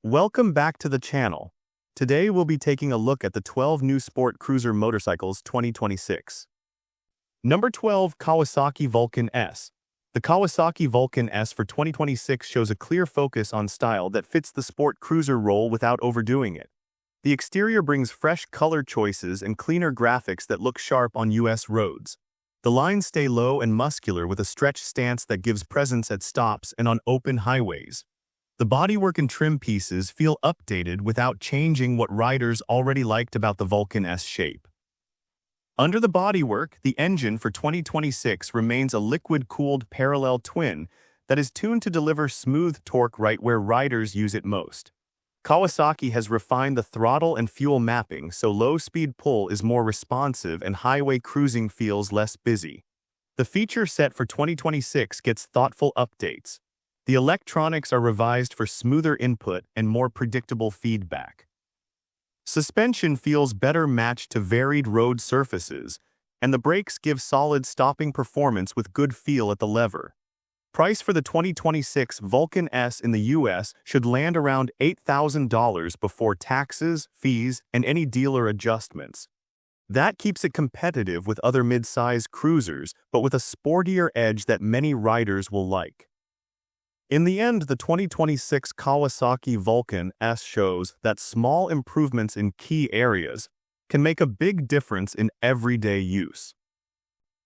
Welcome back to the channel. Today we'll be taking a look at the 12 new sport cruiser motorcycles 2026. Number 12, Kawasaki Vulcan S. The Kawasaki Vulcan S for 2026 shows a clear focus on style that fits the sport cruiser role without overdoing it. The exterior brings fresh color choices and cleaner graphics that look sharp on US roads. The lines stay low and muscular with a stretched stance that gives presence at stops and on open highways. The bodywork and trim pieces feel updated without changing what riders already liked about the Vulcan S shape. Under the bodywork, the engine for 2026 remains a liquid-cooled parallel twin that is tuned to deliver smooth torque right where riders use it most. Kawasaki has refined the throttle and fuel mapping so low-speed pull is more responsive and highway cruising feels less busy. The feature set for 2026 gets thoughtful updates. The electronics are revised for smoother input and more predictable feedback. Suspension feels better matched to varied road surfaces, and the brakes give solid stopping performance with good feel at the lever. Price for the 2026 Vulcan S in the US should land around $8,000 before taxes, fees, and any dealer adjustments. That keeps it competitive with other mid-size cruisers, but with a sportier edge that many riders will like. In the end, the 2026 Kawasaki Vulcan S shows that small improvements in key areas can make a big difference in everyday use.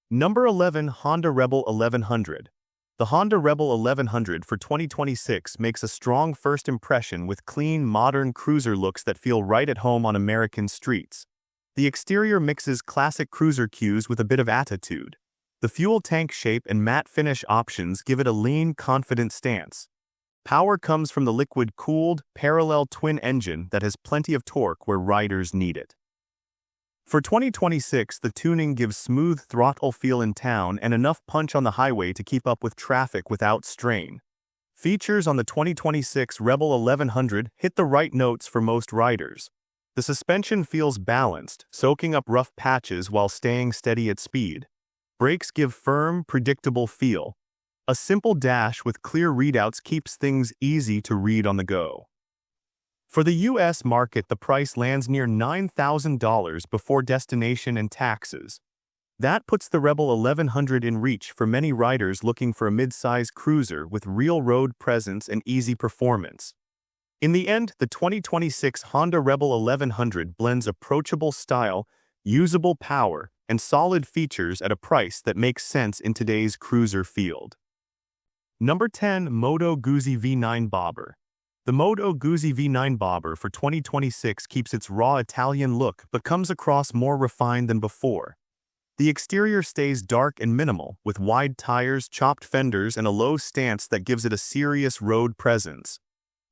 Number 11, Honda Rebel 1100. The Honda Rebel 1100 for 2026 makes a strong first impression with clean, modern cruiser looks that feel right at home on American streets. The exterior mixes classic cruiser cues with a bit of attitude. The fuel tank shape and matte finish options give it a lean, confident stance. Power comes from the liquid-cooled, parallel twin engine that has plenty of torque where riders need it. For 2026, the tuning gives smooth throttle feel in town and enough punch on the highway to keep up with traffic without strain. Features on the 2026 Rebel 1100 hit the right notes for most riders. The suspension feels balanced, soaking up rough patches while staying steady at speed. Brakes give firm, predictable feel. A simple dash with clear readouts keeps things easy to read on the go. For the US market, the price lands near $9,000 before destination and taxes. That puts the Rebel 1100 in reach for many riders looking for a mid-size cruiser with real road presence and easy performance. In the end, the 2026 Honda Rebel 1100 blends approachable style, usable power, and solid features at a price that makes sense in today's cruiser field. Number 10, Moto Guzzi V9 Bobber. The Moto Guzzi V9 Bobber for 2026 keeps its raw Italian look but comes across more refined than before. The exterior stays dark and minimal, with wide tires, chopped fenders, and a low stance that gives it a serious road presence.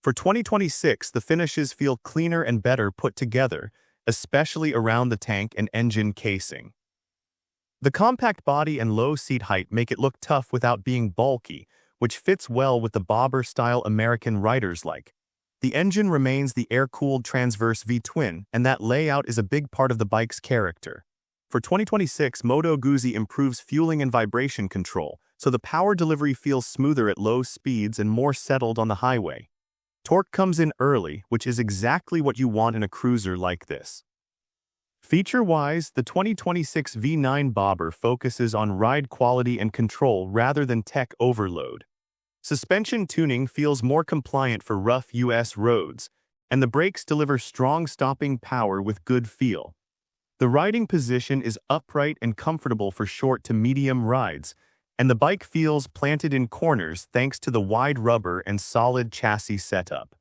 For 2026, the finishes feel cleaner and better put together, especially around the tank and engine casing. The compact body and low seat height make it look tough without being bulky, which fits well with the bobber-style American riders like. The engine remains the air-cooled transverse V-twin, and that layout is a big part of the bike's character. For 2026, Moto Guzzi improves fueling and vibration control, so the power delivery feels smoother at low speeds and more settled on the highway. Torque comes in early, which is exactly what you want in a cruiser like this. Feature-wise, the 2026 V9 Bobber focuses on ride quality and control rather than tech overload. Suspension tuning feels more compliant for rough US roads, and the brakes deliver strong stopping power with good feel. The riding position is upright and comfortable for short to medium rides, and the bike feels planted in corners thanks to the wide rubber and solid chassis setup.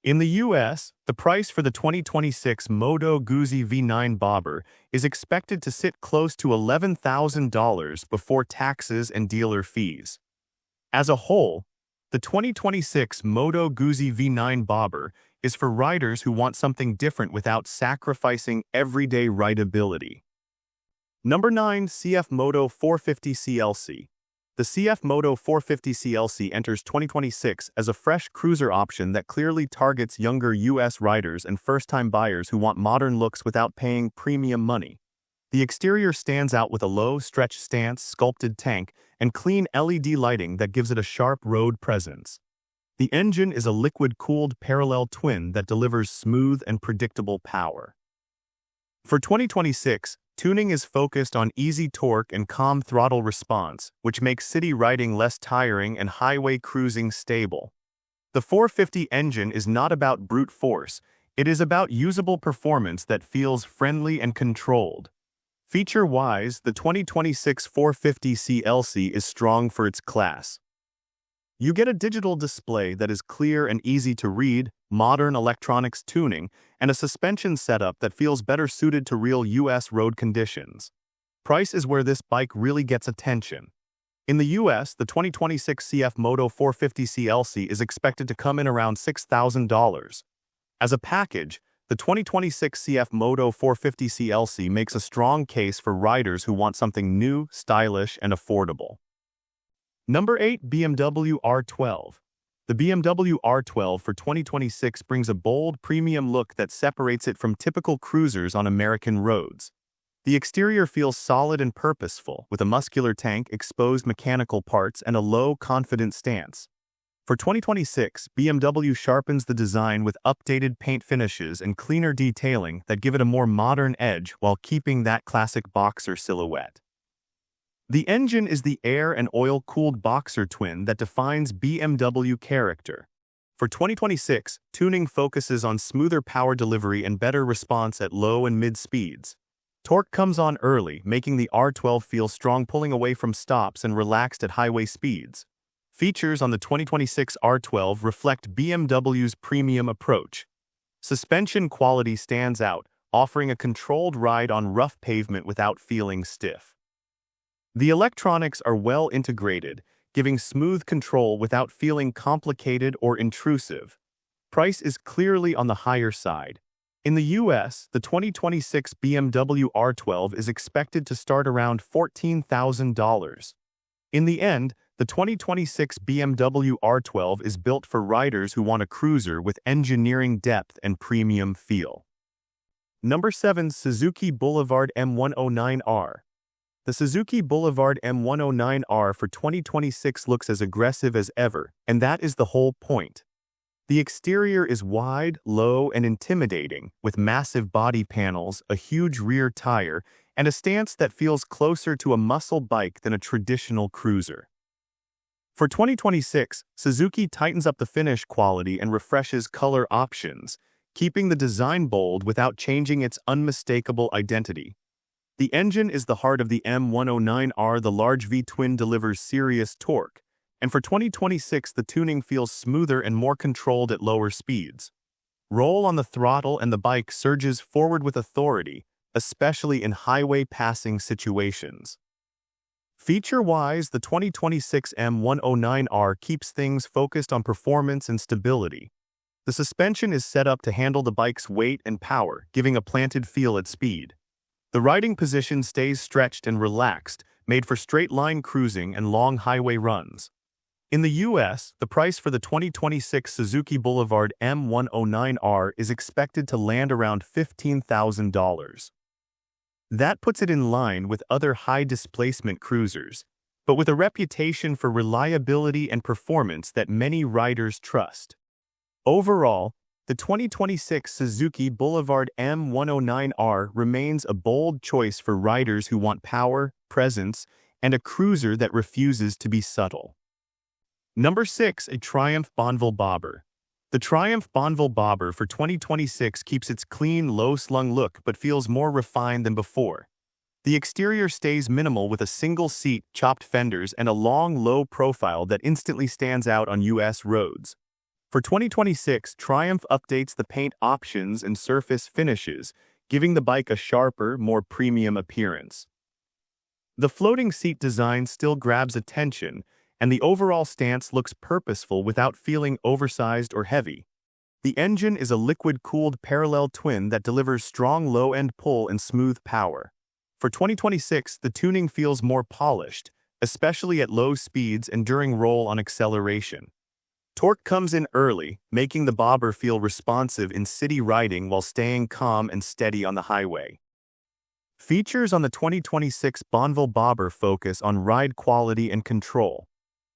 In the US, the price for the 2026 Moto Guzzi V9 Bobber is expected to sit close to $11,000 before taxes and dealer fees. As a whole, the 2026 Moto Guzzi V9 Bobber is for riders who want something different without sacrificing everyday rideability. Number 9, CFMoto 450 CLC. The CFMoto 450 CLC enters 2026 as a fresh cruiser option that clearly targets younger US riders and first-time buyers who want modern looks without paying premium money. The exterior stands out with a low, stretched stance, sculpted tank, and clean LED lighting that gives it a sharp road presence. The engine is a liquid-cooled parallel twin that delivers smooth and predictable power. For 2026, tuning is focused on easy torque and calm throttle response, which makes city riding less tiring and highway cruising stable. The 450 engine is not about brute force, it is about usable performance that feels friendly and controlled. Feature-wise, the 2026 450 CLC is strong for its class. You get a digital display that is clear and easy to read, modern electronics tuning, and a suspension setup that feels better suited to real US road conditions. Price is where this bike really gets attention. In the US, the 2026 CFMoto 450 CLC is expected to come in around $6,000. As a package, the 2026 CFMoto 450 CLC makes a strong case for riders who want something new, stylish, and affordable. Number 8. BMW R12. The BMW R12 for 2026 brings a bold, premium look that separates it from typical cruisers on American roads. The exterior feels solid and purposeful, with a muscular tank, exposed mechanical parts, and a low, confident stance. For 2026, BMW sharpens the design with updated paint finishes and cleaner detailing that give it a more modern edge while keeping that classic boxer silhouette. The engine is the air and oil-cooled boxer twin that defines BMW character. For 2026, tuning focuses on smoother power delivery and better response at low and mid speeds. Torque comes on early, making the R12 feel strong pulling away from stops and relaxed at highway speeds. Features on the 2026 R12 reflect BMW's premium approach. Suspension quality stands out, offering a controlled ride on rough pavement without feeling stiff. The electronics are well integrated, giving smooth control without feeling complicated or intrusive. Price is clearly on the higher side. In the US, the 2026 BMW R12 is expected to start around $14,000. In the end, the 2026 BMW R12 is built for riders who want a cruiser with engineering depth and premium feel. Number 7. Suzuki Boulevard M109R. The Suzuki Boulevard M109R for 2026 looks as aggressive as ever, and that is the whole point. The exterior is wide, low, and intimidating, with massive body panels, a huge rear tire, and a stance that feels closer to a muscle bike than a traditional cruiser. For 2026, Suzuki tightens up the finish quality and refreshes color options, keeping the design bold without changing its unmistakable identity. The engine is the heart of the M109R. The large V-twin delivers serious torque, and for 2026 the tuning feels smoother and more controlled at lower speeds. Roll on the throttle and the bike surges forward with authority, especially in highway passing situations. Feature-wise, the 2026 M109R keeps things focused on performance and stability. The suspension is set up to handle the bike's weight and power, giving a planted feel at speed. The riding position stays stretched and relaxed, made for straight-line cruising and long highway runs. In the US, the price for the 2026 Suzuki Boulevard M109R is expected to land around $15,000. That puts it in line with other high-displacement cruisers, but with a reputation for reliability and performance that many riders trust. Overall, the 2026 Suzuki Boulevard M109R remains a bold choice for riders who want power, presence, and a cruiser that refuses to be subtle. Number 6. A Triumph Bonneville Bobber. The Triumph Bonneville Bobber for 2026 keeps its clean, low-slung look but feels more refined than before. The exterior stays minimal with a single seat, chopped fenders, and a long, low profile that instantly stands out on US roads. For 2026, Triumph updates the paint options and surface finishes, giving the bike a sharper, more premium appearance. The floating seat design still grabs attention, and the overall stance looks purposeful without feeling oversized or heavy. The engine is a liquid-cooled parallel twin that delivers strong low-end pull and smooth power. For 2026, the tuning feels more polished, especially at low speeds and during roll on acceleration. Torque comes in early, making the bobber feel responsive in city riding while staying calm and steady on the highway. Features on the 2026 Bonneville Bobber focus on ride quality and control.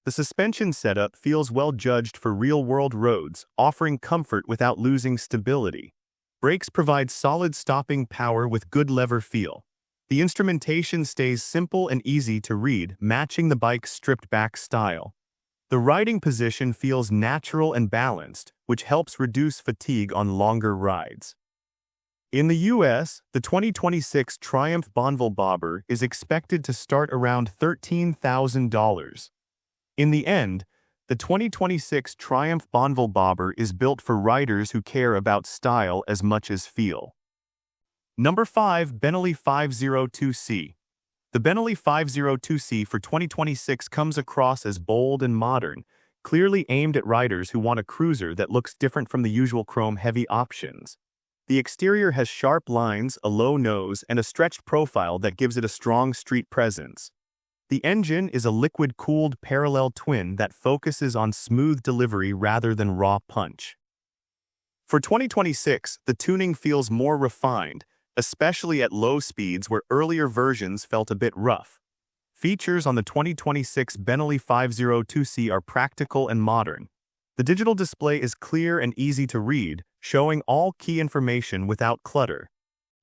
The suspension setup feels well judged for real-world roads, offering comfort without losing stability. Brakes provide solid stopping power with good lever feel. The instrumentation stays simple and easy to read, matching the bike's stripped-back style. The riding position feels natural and balanced, which helps reduce fatigue on longer rides. In the US, the 2026 Triumph Bonneville Bobber is expected to start around $13,000. In the end, the 2026 Triumph Bonneville Bobber is built for riders who care about style as much as feel. Number 5. Benelli 502C. The Benelli 502C for 2026 comes across as bold and modern, clearly aimed at riders who want a cruiser that looks different from the usual chrome-heavy options. The exterior has sharp lines, a low nose, and a stretched profile that gives it a strong street presence. The engine is a liquid-cooled parallel twin that focuses on smooth delivery rather than raw punch. For 2026, the tuning feels more refined, especially at low speeds where earlier versions felt a bit rough. Features on the 2026 Benelli 502C are practical and modern. The digital display is clear and easy to read, showing all key information without clutter.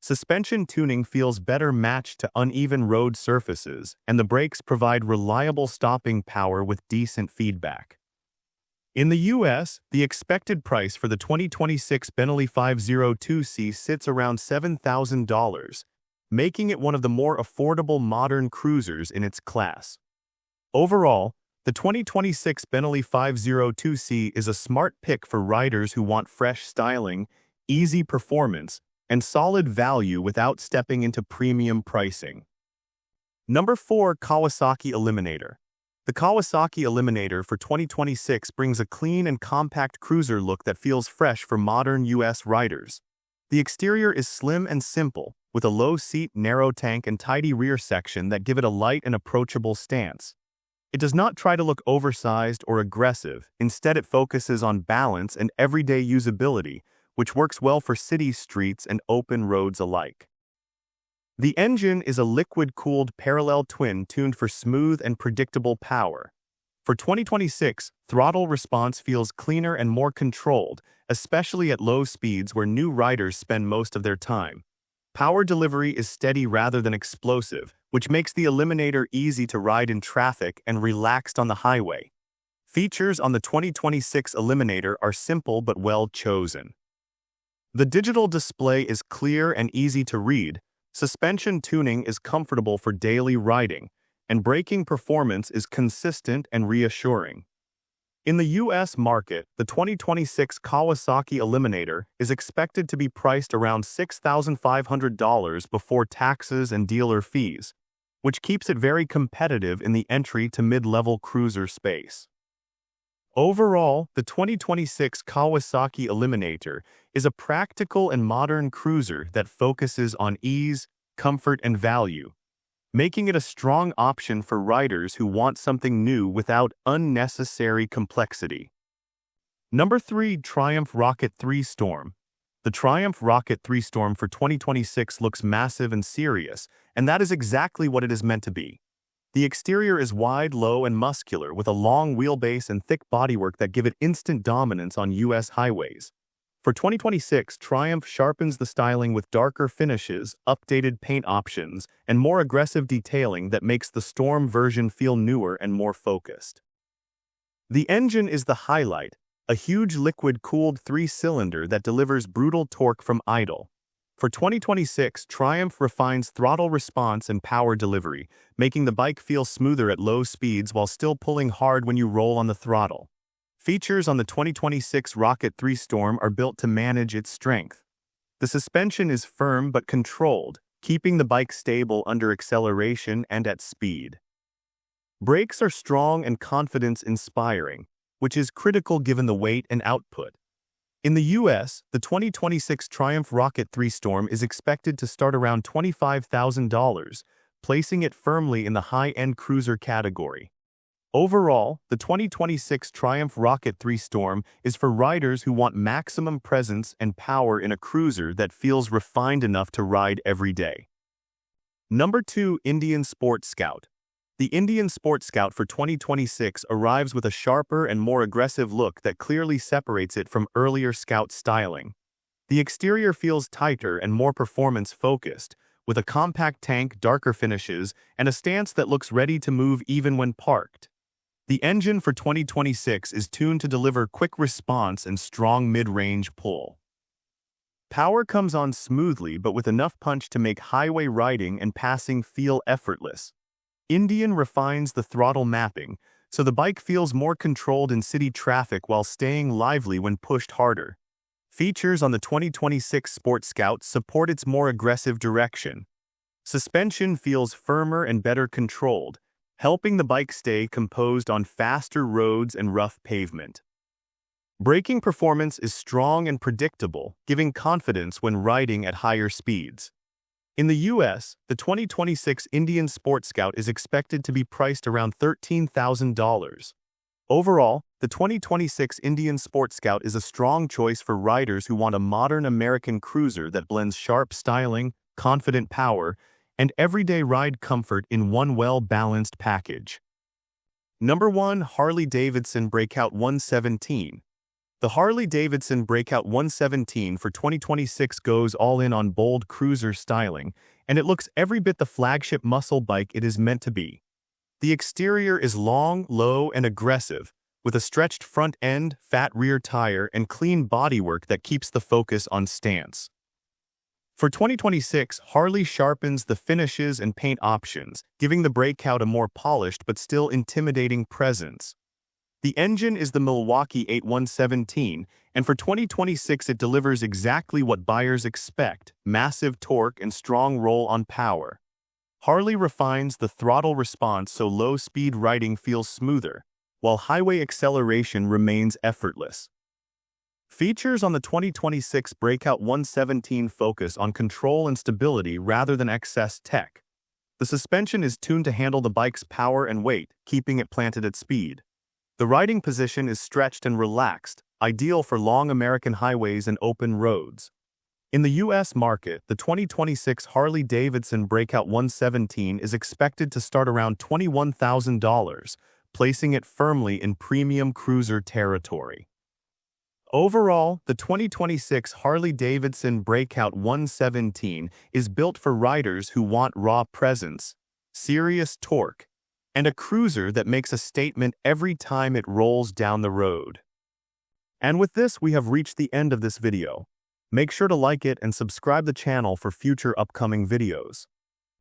Suspension tuning feels better matched to uneven road surfaces, and the brakes provide reliable stopping power with decent feedback. In the US, the expected price for the 2026 Benelli 502C sits around $7,000, making it one of the more affordable modern cruisers in its class. Overall, the 2026 Benelli 502C is a smart pick for riders who want fresh styling, easy performance, and solid value without stepping into premium pricing. Number 4. Kawasaki Eliminator. The Kawasaki Eliminator for 2026 brings a clean and compact cruiser look that feels fresh for modern US riders. The exterior is slim and simple, with a low seat, narrow tank, and tidy rear section that give it a light and approachable stance. It does not try to look oversized or aggressive, instead it focuses on balance and everyday usability, which works well for city streets and open roads alike. The engine is a liquid-cooled parallel twin tuned for smooth and predictable power. For 2026, throttle response feels cleaner and more controlled, especially at low speeds where new riders spend most of their time. Power delivery is steady rather than explosive, which makes the Eliminator easy to ride in traffic and relaxed on the highway. Features on the 2026 Eliminator are simple but well chosen. The digital display is clear and easy to read, suspension tuning is comfortable for daily riding, and braking performance is consistent and reassuring. In the US market, the 2026 Kawasaki Eliminator is expected to be priced around $6,500 before taxes and dealer fees, which keeps it very competitive in the entry to mid-level cruiser space. Overall, the 2026 Kawasaki Eliminator is a practical and modern cruiser that focuses on ease, comfort, and value, making it a strong option for riders who want something new without unnecessary complexity. Number 3. Triumph Rocket 3 Storm. The Triumph Rocket 3 Storm for 2026 looks massive and serious, and that is exactly what it is meant to be. The exterior is wide, low, and muscular, with a long wheelbase and thick bodywork that give it instant dominance on US highways. For 2026, Triumph sharpens the styling with darker finishes, updated paint options, and more aggressive detailing that makes the Storm version feel newer and more focused. The engine is the highlight, a huge liquid-cooled 3-cylinder that delivers brutal torque from idle. For 2026, Triumph refines throttle response and power delivery, making the bike feel smoother at low speeds while still pulling hard when you roll on the throttle. Features on the 2026 Rocket 3 Storm are built to manage its strength. The suspension is firm but controlled, keeping the bike stable under acceleration and at speed. Brakes are strong and confidence-inspiring, which is critical given the weight and output. In the US, the 2026 Triumph Rocket 3 Storm is expected to start around $25,000, placing it firmly in the high-end cruiser category. Overall, the 2026 Triumph Rocket 3 Storm is for riders who want maximum presence and power in a cruiser that feels refined enough to ride every day. Number 2. Indian Sport Scout. The Indian Sport Scout for 2026 arrives with a sharper and more aggressive look that clearly separates it from earlier Scout styling. The exterior feels tighter and more performance-focused, with a compact tank, darker finishes, and a stance that looks ready to move even when parked. The engine for 2026 is tuned to deliver quick response and strong mid-range pull. Power comes on smoothly but with enough punch to make highway riding and passing feel effortless. Indian refines the throttle mapping, so the bike feels more controlled in city traffic while staying lively when pushed harder. Features on the 2026 Sport Scout support its more aggressive direction. Suspension feels firmer and better controlled, helping the bike stay composed on faster roads and rough pavement. Braking performance is strong and predictable, giving confidence when riding at higher speeds. In the US, the 2026 Indian Sport Scout is expected to be priced around $13,000. Overall, the 2026 Indian Sport Scout is a strong choice for riders who want a modern American cruiser that blends sharp styling, confident power, and everyday ride comfort in one well-balanced package. Number 1. Harley-Davidson Breakout 117. The Harley-Davidson Breakout 117 for 2026 goes all in on bold cruiser styling, and it looks every bit the flagship muscle bike it is meant to be. The exterior is long, low, and aggressive, with a stretched front end, fat rear tire, and clean bodywork that keeps the focus on stance. For 2026, Harley sharpens the finishes and paint options, giving the Breakout a more polished but still intimidating presence. The engine is the Milwaukee 8117, and for 2026 it delivers exactly what buyers expect: massive torque and strong roll-on power. Harley refines the throttle response so low-speed riding feels smoother, while highway acceleration remains effortless. Features on the 2026 Breakout 117 focus on control and stability rather than excess tech. The suspension is tuned to handle the bike's power and weight, keeping it planted at speed. The riding position is stretched and relaxed, ideal for long American highways and open roads. In the U.S. market, the 2026 Harley-Davidson Breakout 117 is expected to start around $21,000, placing it firmly in premium cruiser territory. Overall, the 2026 Harley-Davidson Breakout 117 is built for riders who want raw presence, serious torque, and a cruiser that makes a statement every time it rolls down the road. And with this, we have reached the end of this video. Make sure to like it and subscribe the channel for future upcoming videos.